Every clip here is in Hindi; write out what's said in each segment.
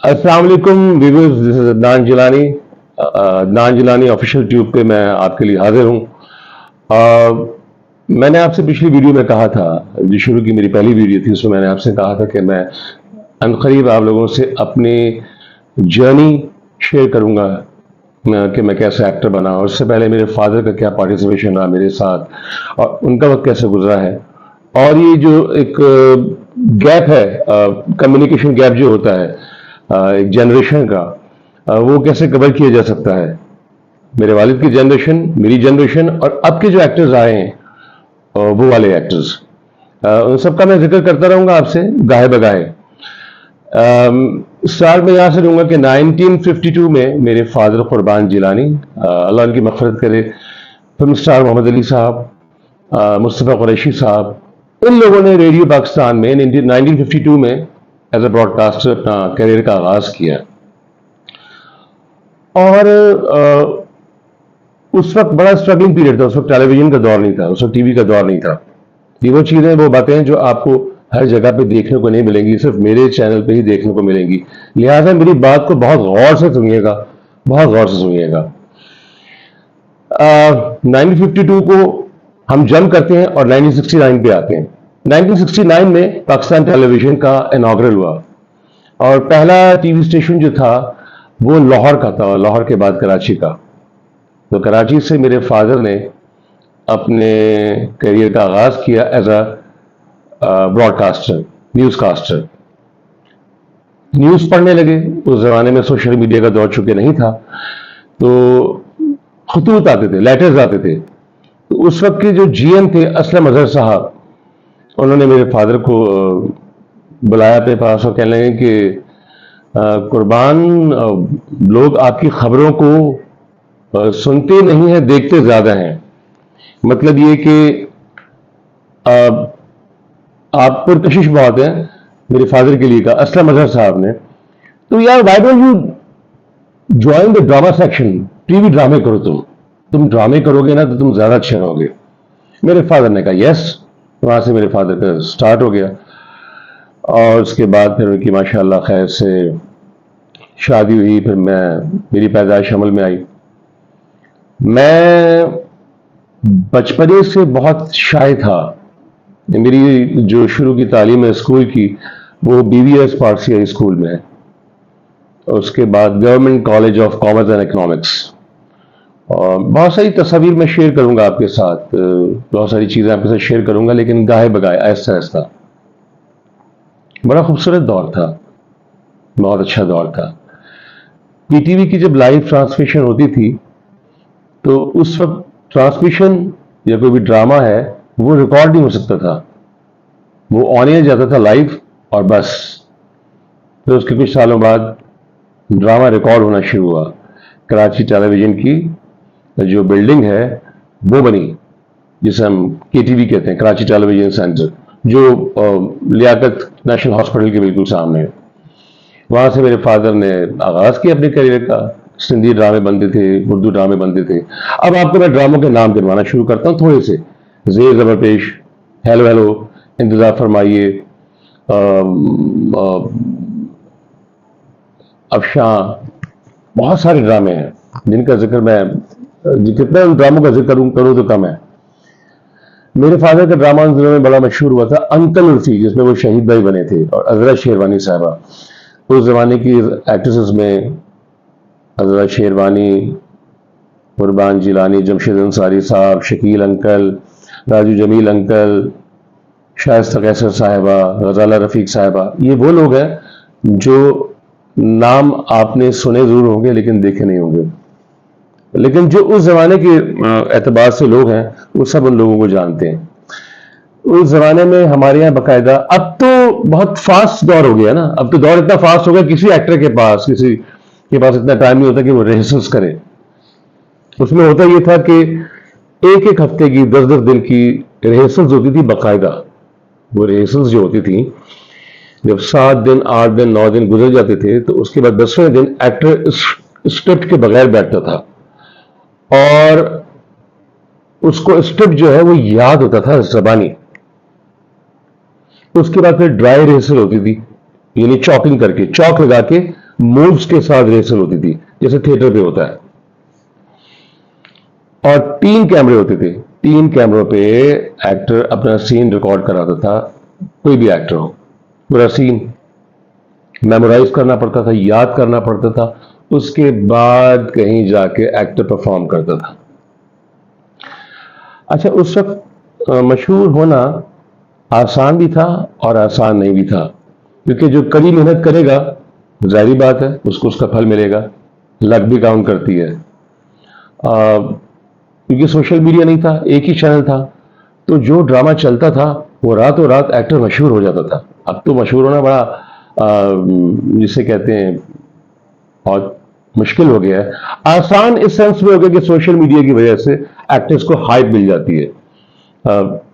अस्सलाम वालेकुम viewers, this is Adnan Jilani. Adnan Jilani official tube पे मैं आपके लिए हाजिर हूँ। मैंने आपसे पिछली वीडियो में कहा था, जो शुरू की मेरी पहली वीडियो थी, उसमें मैंने आपसे कहा था कि मैं अनकरीब आप लोगों से अपनी जर्नी शेयर करूंगा कि मैं कैसे एक्टर बना, और उससे पहले मेरे फादर का क्या पार्टिसिपेशन रहा मेरे साथ और उनका वक्त कैसे गुजरा है। और ये जो एक गैप है, कम्युनिकेशन गैप जो होता है एक जनरेशन का, वो कैसे कवर किया जा सकता है। मेरे वालिद की जनरेशन, मेरी जनरेशन और अब के जो एक्टर्स आए हैं, वो वाले एक्टर्स, उन सबका मैं जिक्र करता रहूंगा आपसे गाहे बगाहे। स्टार में यहाँ से दूंगा कि 1952 में मेरे फादर कुर्बान जिलानी, अल्लाह उनकी मग़फ़िरत करे, फिल्म स्टार मोहम्मद अली साहब, मुस्तफ़ा कुरैशी साहब, इन लोगों ने रेडियो पाकिस्तान में 1952 में एज ए ब्रॉडकास्टर अपना करियर का आगाज किया। और उस वक्त बड़ा स्ट्रगलिंग पीरियड था। उस वक्त टेलीविजन का दौर नहीं था, उस वक्त टीवी का दौर नहीं था। ये वो चीजें, वो बातें हैं जो आपको हर जगह पे देखने को नहीं मिलेंगी, सिर्फ मेरे चैनल पे ही देखने को मिलेंगी। लिहाजा मेरी बात को बहुत गौर से सुनिएगा, बहुत गौर से सुनिएगा। 1952 को हम जम करते हैं और 1969 पे आते हैं। 1969 में पाकिस्तान टेलीविजन का इनॉग्रल हुआ और पहला टीवी स्टेशन जो था वो लाहौर का था, लाहौर के बाद कराची का। तो कराची से मेरे फादर ने अपने करियर का आगाज किया as a broadcaster, news caster. News पढ़ने लगे। उस जमाने में सोशल मीडिया का दौर चुके नहीं था, तो खतूत आते थे, लेटर्स आते थे। तो उस वक्त के जो जीएम थे असलम अजहर साहब, उन्होंने मेरे फादर को बुलाया अपने पास और कहने लगे कि कुर्बान, लोग आपकी खबरों को सुनते नहीं है, देखते ज्यादा हैं। मतलब ये कि आप पुरकशिश बहुत है, मेरे फादर के लिए कहा असलम अजहर साहब ने। तो यार, why don't you join the drama section, TV ड्रामे करो। तुम ड्रामे करोगे ना तो तुम ज्यादा अच्छे रहोगे। मेरे फादर ने कहा यस। वहां से मेरे फादर का स्टार्ट हो गया और उसके बाद फिर उनकी माशाल्लाह खैर से शादी हुई। फिर मेरी पैदाइश अमल में आई। मैं बचपने से बहुत शाय था। मेरी जो शुरू की तालीम है स्कूल की, वो बीवीएस पारसी हाई स्कूल में है। उसके बाद government college of commerce and economics. और बहुत सारी तस्वीर मैं शेयर करूंगा आपके साथ, बहुत सारी चीजें आपके साथ शेयर करूंगा, लेकिन गाहे बगाए, आहिस्ता आहिस्ता। बड़ा खूबसूरत दौर था, बहुत अच्छा दौर था। पीटीवी की जब लाइव ट्रांसमिशन होती थी, तो उस वक्त ट्रांसमिशन या कोई भी ड्रामा है वो रिकॉर्ड नहीं हो सकता था, वो ऑन एयर जाता था लाइव और बस। फिर उसके कुछ सालों बाद ड्रामा रिकॉर्ड होना शुरू हुआ। कराची टेलीविजन की जो बिल्डिंग है वो बनी, जिसे हम केटीवी कहते हैं, कराची टेलीविजन सेंटर, जो लियाकत नेशनल हॉस्पिटल के बिल्कुल सामने है। वहां से मेरे फादर ने आगाज किया अपने करियर का। सिंधी ड्रामे बनते थे, उर्दू ड्रामे बनते थे। अब आपको मैं ड्रामों के नाम गिनवाना शुरू करता हूँ थोड़े से। जेर जबर पेश, हेलो हेलो, इंतजार फरमाइए, अफशां, बहुत सारे ड्रामे हैं जिनका जिक्र मैं, कितना उन ड्रामों का जिक्र करूं तो कम है। मेरे फादर का ड्रामा उन दिनों में बड़ा मशहूर हुआ था, अंकल उर्फी, जिसमें वो शहीद भाई बने थे, और अजरा शेरवानी साहबा। उस जमाने की एक्ट्रेसेस में अजरा शेरवानी, कुर्बान जिलानी, जमशेद अंसारी साहब, शकील अंकल, राजू जमील अंकल, शाइस्ता कैसर साहिबा, गजाला रफीक साहिबा, ये वो लोग हैं जो नाम आपने सुने जरूर होंगे लेकिन देखे नहीं होंगे। लेकिन जो उस जमाने के एतबार से लोग हैं, वो सब उन लोगों को जानते हैं। उस जमाने में हमारे यहाँ बकायदा, अब तो बहुत फास्ट दौर हो गया ना, अब तो दौर इतना फास्ट हो गया, किसी एक्टर के पास, किसी के पास इतना टाइम नहीं होता कि वो रिहर्सल्स करे। उसमें होता ये था कि एक एक हफ्ते की, 10-10 दिन की रिहर्सल्स होती थी बकायदा। वो रिहर्सल्स जो होती थी, जब 7 दिन, 8 दिन, 9 दिन गुजर जाते थे, तो उसके बाद 10वें दिन एक्टर स्क्रिप्ट के बगैर बैठता था और उसको स्क्रिप्ट जो है वो याद होता था ज़बानी। उसके बाद फिर ड्राई रिहर्सल होती थी, यानी चॉकिंग करके, चौक लगा के मूव्स के साथ रिहर्सल होती थी जैसे थिएटर पे होता है, और 3 कैमरे होते थे। 3 कैमरों पे एक्टर अपना सीन रिकॉर्ड कराता था, कोई भी एक्टर हो, पूरा सीन मेमोराइज करना पड़ता था, याद करना पड़ता था, उसके बाद कहीं जाके एक्टर परफॉर्म करता था। अच्छा, उस वक्त मशहूर होना आसान भी था और आसान नहीं भी था, क्योंकि जो कड़ी मेहनत करेगा जाहिर बात है उसको उसका फल मिलेगा। लक भी काउंट करती है। क्योंकि सोशल मीडिया नहीं था, एक ही चैनल था, तो जो ड्रामा चलता था वो रातों रात एक्टर मशहूर हो जाता था। अब तो मशहूर होना बड़ा जिसे कहते हैं बहुत मुश्किल हो गया है। आसान इस सेंस में हो गया कि सोशल मीडिया की वजह से एक्टर्स को हाइप मिल जाती है।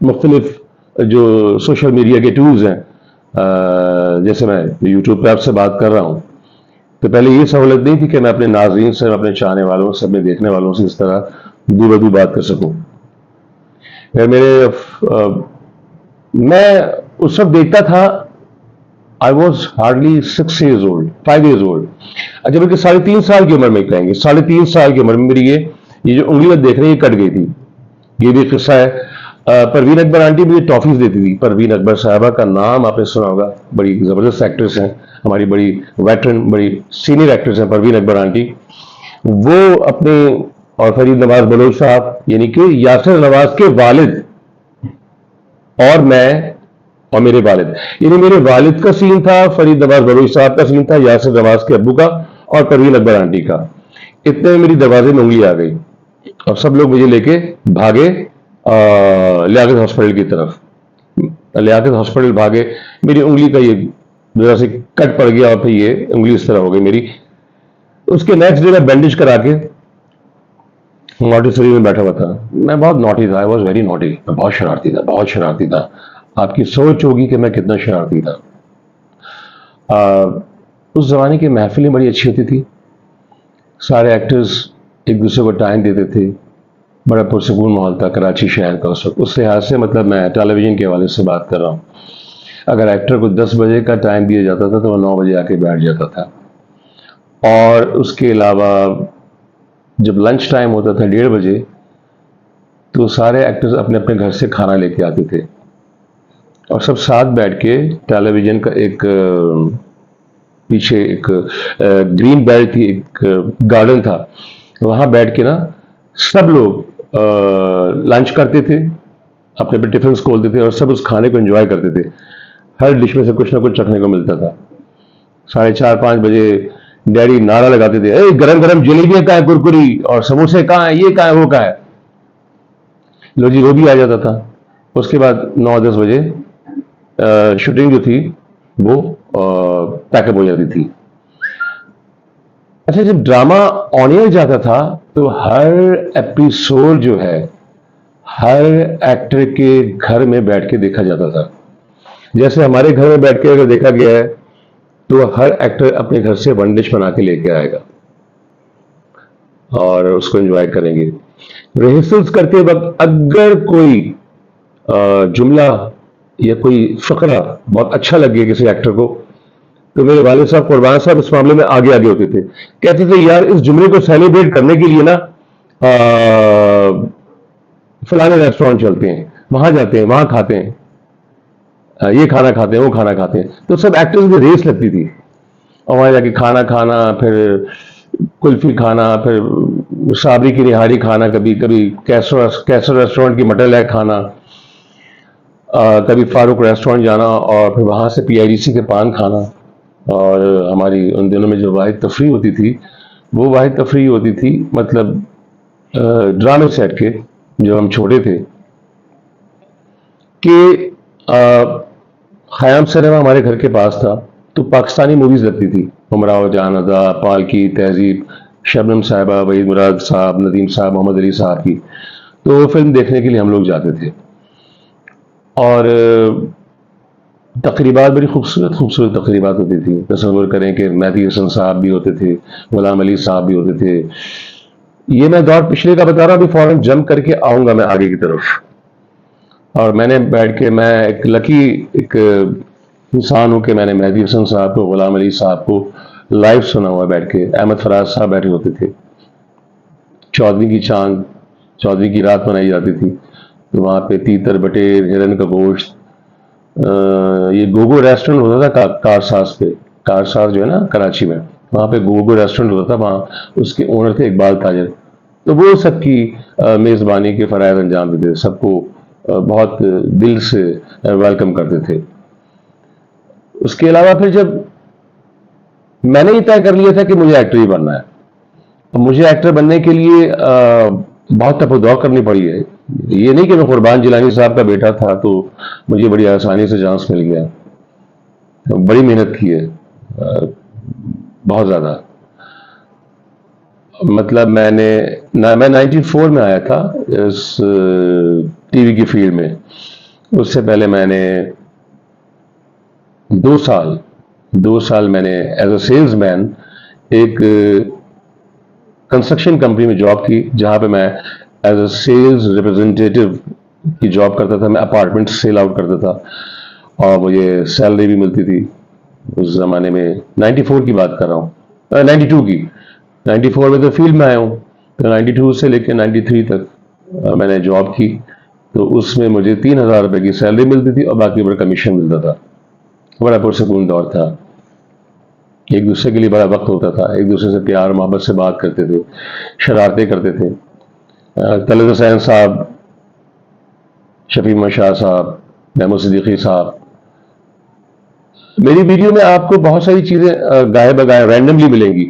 मुख्तलिफ जो सोशल मीडिया के टूल्स हैं, जैसे मैं यूट्यूब पे आपसे बात कर रहा हूँ, तो पहले ये सहूलत नहीं थी कि मैं अपने नाज़रीन से, अपने चाहने वालों से, अपने देखने वालों से इस तरह दूर बात कर सकूं। फिर मैं उस वक्त देखता था, I was hardly 6 years old, 5 years old। अच्छा, बल्कि 3.5 साल की उम्र में कहेंगे, 3.5 साल की उम्र में मेरी ये जो उंगली देख रहे हैं ये कट गई थी। ये भी किस्सा है। परवीन अकबर आंटी मुझे टॉफीज देती थी। परवीन अकबर साहबा का नाम आपने सुना होगा, बड़ी जबरदस्त एक्ट्रेस हैं, हमारी बड़ी वेटरन, बड़ी सीनियर एक्ट्रेस हैं परवीन अकबर आंटी। वो अपने, और फरीद नवाज बलोच साहब यानी कि यासिर नवाज के वालिद, और मैं और मेरे वालिद, यानी मेरे वालिद का सीन था, फरीद नवाज बलोच साहब का सीन था, यासिर नवाज के अब्बू का और परवीन अकबर आंटी का। इतने में मेरी दरवाजे में उंगली आ गई और सब लोग मुझे लेके भागे लियाकत हॉस्पिटल की तरफ। लियाकत हॉस्पिटल भागे, मेरी उंगली का ये जरा से कट पड़ गया और फिर ये उंगली इस तरह हो गई मेरी। उसके नेक्स्ट डे मैं बैंडेज करा के मॉन्टेसरी में बैठा हुआ था। मैं बहुत नॉटी था, आई वॉज वेरी नॉटी। मैं बहुत शरारती था, बहुत शरारती था। आपकी सोच होगी कि मैं कितना शरारती था। उस जमाने की महफिलें बड़ी अच्छी होती थी, सारे एक्टर्स एक दूसरे को टाइम देते थे, बड़ा पुरसकून माहौल था कराची शहर का उस वक्त। उस लिहाज से मतलब मैं टेलीविजन के हवाले से बात कर रहा हूँ। अगर एक्टर को 10 बजे का टाइम दिया जाता था तो वो 9 बजे आके बैठ जाता था। और उसके अलावा जब लंच टाइम होता था 1:30 बजे, तो सारे एक्टर्स अपने अपने घर से खाना लेके आते थे और सब साथ बैठ के टेलीविजन का एक पीछे एक ग्रीन बेल्ट थी, एक गार्डन था, वहां बैठ के ना सब लोग लंच करते थे, अपने अपने टिफिन खोलते थे और सब उस खाने को एंजॉय करते थे। हर डिश में से कुछ ना कुछ चखने को मिलता था। 4:30-5 बजे डैडी नारा लगाते थे, ए गरम गरम जलेबियां कहाँ है, कुरकुरी और समोसे कहाँ है, ये कहाँ है, वो कहाँ है। लो जी, वो भी आ जाता था। उसके बाद 9-10 बजे शूटिंग जो थी वो पैकअप हो जाती थी। अच्छा, जब ड्रामा ऑन एयर जाता था तो हर एपिसोड जो है हर एक्टर के घर में बैठ के देखा जाता था। जैसे हमारे घर में बैठ के अगर देखा गया है तो हर एक्टर अपने घर से वन डिश बना के लेके आएगा और उसको एंजॉय करेंगे। रिहर्सल्स करते वक्त अगर कोई जुमला या कोई फकरा बहुत अच्छा लगे किसी एक्टर को, तो मेरे वालिद साहब कुरबान साहब इस मामले में आगे आगे होते थे। कहते थे यार इस जुमले को सेलिब्रेट करने के लिए ना फलाने रेस्टोरेंट चलते हैं, वहां जाते हैं, वहां खाते हैं, ये खाना खाते हैं, वो खाना खाते हैं। तो सब एक्टर्स में रेस लगती थी और वहां जाके खाना खाना, फिर कुल्फी खाना, फिर साबरी की निहारी खाना, कभी कभी कैसर रेस्टोरेंट की मटन लैग खाना, कभी फारूक रेस्टोरेंट जाना और फिर वहां से पीआईडीसी के पान खाना। और हमारी उन दिनों में जो वाहिद तफरी होती थी वो वाहिद तफरी होती थी मतलब ड्रामे सेट के, जब हम छोटे थे, कि खयाम सिनेमा हमारे घर के पास था, तो पाकिस्तानी मूवीज लगती थी, उमराव जान अदा, पालकी, तहजीब, शबनम साहिबा, वहीद मुराद साहब, नदीम साहब, मोहम्मद अली साहब की। तो वो फिल्म देखने के लिए हम लोग जाते थे और तकरीबात बड़ी खूबसूरत खूबसूरत तकरीबात होती थी। तस्वुर करें कि मेहदी हसन साहब भी होते थे, गुलाम अली साहब भी होते थे। ये मैं दौर पिछले का बता रहा हूँ, अभी फौरन जंप करके आऊंगा मैं आगे की तरफ। और मैंने बैठ के, मैं एक लकी एक इंसान हूं कि मैंने मेहदी हसन साहब को, गुलाम अली साहब को लाइव सुना हुआ बैठ के। अहमद फराज साहब बैठे होते थे, चौदहवीं की चांद, चौदहवीं की रात मनाई जाती थी, तो वहाँ पे तीतर बटेर, हिरन का गोश्त, ये गोगो रेस्टोरेंट होता था कारसाज पे, कारसाज जो है ना कराची में, वहाँ पे गोगो रेस्टोरेंट होता था, वहाँ उसके ओनर थे इकबाल ताजर। तो वो सबकी मेज़बानी के फ़राइज़ अंजाम देते थे, सबको बहुत दिल से वेलकम करते थे। उसके अलावा फिर जब मैंने ये तय कर लिया था कि मुझे एक्टर ही बनना है, तो मुझे एक्टर बनने के लिए बहुत तपदौड़ करनी पड़ी है। ये नहीं कि मैं कुर्बान जिलानी साहब का बेटा था तो मुझे बड़ी आसानी से चांस मिल गया, तो बड़ी मेहनत की है, बहुत ज़्यादा। मतलब मैं 94 में आया था इस टीवी की फील्ड में। उससे पहले मैंने 2 साल 2 साल मैंने एज अ सेल्समैन एक कंस्ट्रक्शन कंपनी में जॉब की, जहां पे मैं एज अ सेल्स रिप्रेजेंटेटिव की जॉब करता था। मैं अपार्टमेंट सेल आउट करता था और मुझे सैलरी भी मिलती थी उस जमाने में। 94 की बात कर रहा हूँ, 92 की। 94 में तो फील्ड में आया हूँ, तो 92 से लेकर 93 तक मैंने जॉब की। तो उसमें मुझे 3,000 रुपए की सैलरी मिलती थी और बाकी पर कमीशन मिलता था। बड़ा पुरसकून दौर था, एक दूसरे के लिए बड़ा वक्त होता था, एक दूसरे से प्यार मोहब्बत से बात करते थे, शरारतें करते थे। तलत हुसैन साहब, शफी अहमद शाह साहब, महमूद सिद्दीकी साहब। मेरी वीडियो में आपको बहुत सारी चीज़ें गाए बगाए रैंडमली मिलेंगी,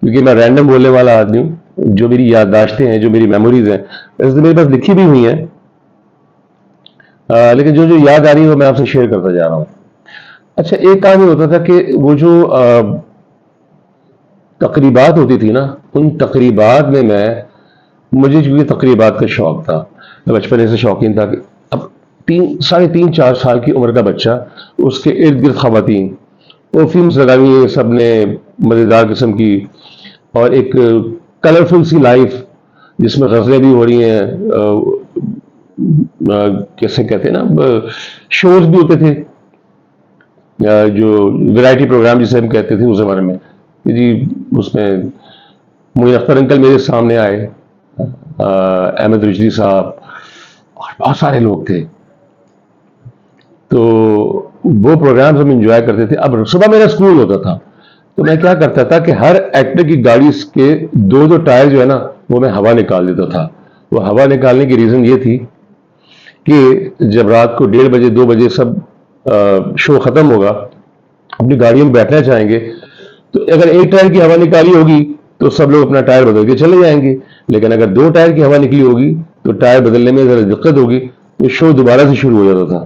क्योंकि मैं रैंडम बोलने वाला आदमी हूँ। जो मेरी याददाश्तें हैं, जो मेरी मेमोरीज हैं, वैसे तो मेरे पास लिखी भी हुई हैं, लेकिन जो जो याद आ रही है वो मैं आपसे शेयर करता जा रहा हूँ। अच्छा, एक काम ये होता था कि वो जो तकरीबात होती थी ना, उन तकरीबात में मुझे चूंकि तकरीबात का शौक था, मैं बचपन से शौकीन था कि अब 3, 3.5, 4 साल की उम्र का बच्चा, उसके इर्द गिर्द खवातीन, वो फिल्म लगाई हुई है सबने, मज़ेदार किस्म की, और एक कलरफुल सी लाइफ जिसमें गज़लें भी हो रही हैं, कैसे कहते हैं ना, शोज भी होते थे, जो वैरायटी प्रोग्राम जिसे हम कहते थे उस जमाने में कि जी। उसमें मुझे अख्तर अंकल मेरे सामने आए, अहमद रिजवी साहब, और बहुत सारे लोग थे। तो वो प्रोग्राम्स हम इंजॉय करते थे। अब सुबह मेरा स्कूल होता था, तो मैं क्या करता था कि हर एक्टर की गाड़ी के दो दो टायर जो है ना, वो मैं हवा निकाल देता था। वो हवा निकालने की रीज़न ये थी कि जब रात को 1:30 बजे 2 बजे सब शो ख़त्म होगा, अपनी गाड़ियों में बैठना चाहेंगे, तो अगर एक टायर की हवा निकाली होगी तो सब लोग अपना टायर बदल के चले जाएंगे। लेकिन अगर 2 टायर की हवा निकली होगी तो टायर बदलने में ज़रा दिक्कत होगी, तो शो दोबारा से शुरू हो जाता था।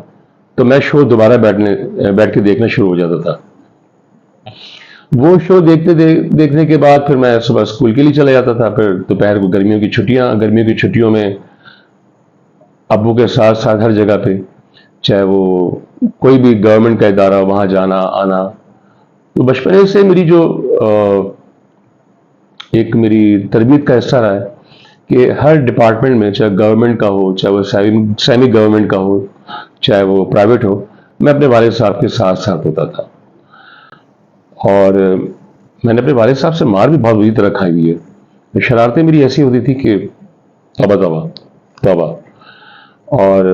तो मैं शो दोबारा बैठ के देखना शुरू हो जाता था। वो शो देखने के बाद फिर मैं सुबह स्कूल के लिए चला जाता था। फिर दोपहर को गर्मियों की छुट्टियों में अब्बू के साथ साथ हर जगह पे, चाहे वो कोई भी गवर्नमेंट का इदारा, वहाँ जाना आना। तो बचपन से मेरी जो एक मेरी तरबियत का हिस्सा रहा है कि हर डिपार्टमेंट में, चाहे गवर्नमेंट का हो, चाहे वो सेमी गवर्नमेंट का हो, चाहे वो प्राइवेट हो, मैं अपने वालिद साहब के साथ साथ होता था। और मैंने अपने वालिद साहब से मार भी बहुत बुरी तरह खाई हुई है। शरारतें मेरी ऐसी होती थी कि तौबा तौबा तौबा। और